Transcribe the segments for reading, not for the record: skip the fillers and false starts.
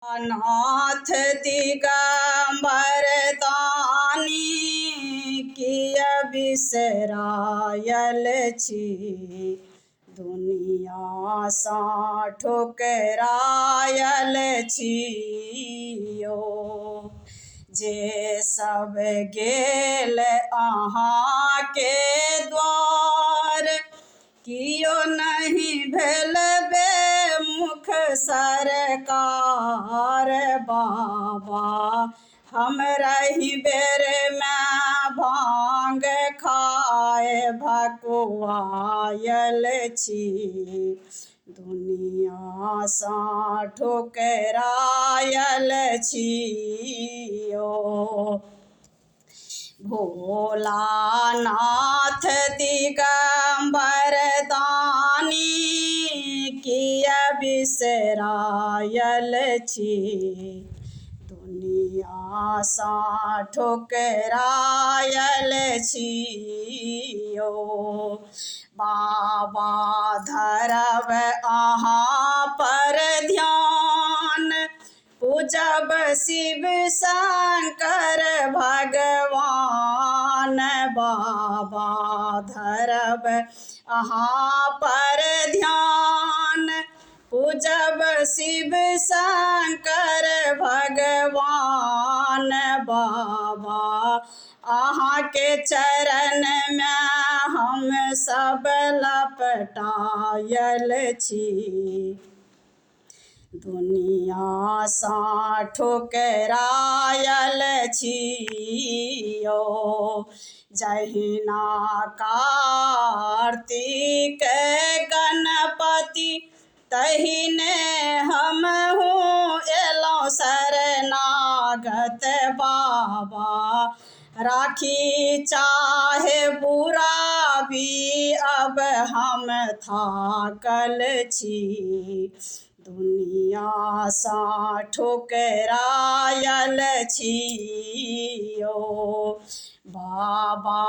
नाथ दिगंबर तानी किय बिसरायल छी, दुनिया सा ठुकरायल छियो। जे सब गेल अहाँ के द्वार, कियो नहीं भेल बेमुख सरकार। बाबा हम रही बेर में भांग खाए भकुआयल छी, दुनिया सा ठुकरायल छियो। भोलानाथ दिगंबर दानी किय बिसरायल छी, दुनिया सा ठुकरायल छियो। बाबा धरब अहाँ पर ध्यान, पूजब शिव शंकर भगवान। बाबा धरब अहाँ पर ध्यान, पूजब शिव शंकर भगवान। बाबा अहाँ के चरण में हम सब लपटायल छी, दुनिया सा ठुकरायल छियो। जहिना कार्तिक गणपति, तहिने हमहू एलौं शरणागत। बाबा राखी चाहे बुरा भी अब हम थाकल छी, दुनिया सा ठुकरायल छियो। बाबा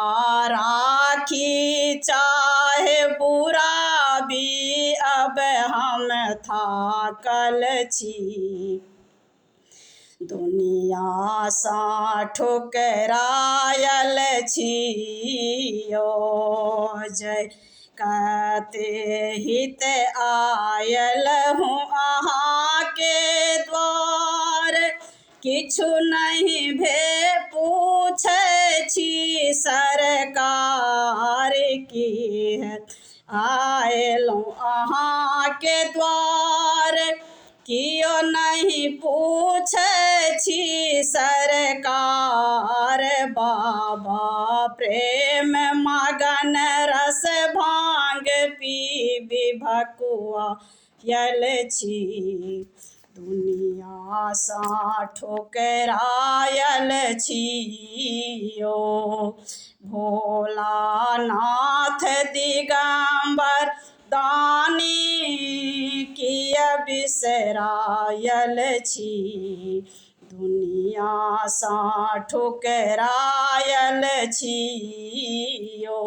राखी चाहे बुरा भी अब हम थाकल छी, दुनिया सा ठुकरायल छियो। जय कते हित आयल हूँ अहाँ के द्वार, किछु नहीं भे पूछे छी सरकार की। आयलूँ अहाँ के द्वार, कियो नहीं पूछे छी सरकार। बाबा प्रेम मगन रस भांग पीबी भकुआयल छी, दुनिया सा ठुकरायल छियो। भोलानाथ दिगंबर दानी किय बिसरायल छी, दुनिया सा ठुकरायल छियो।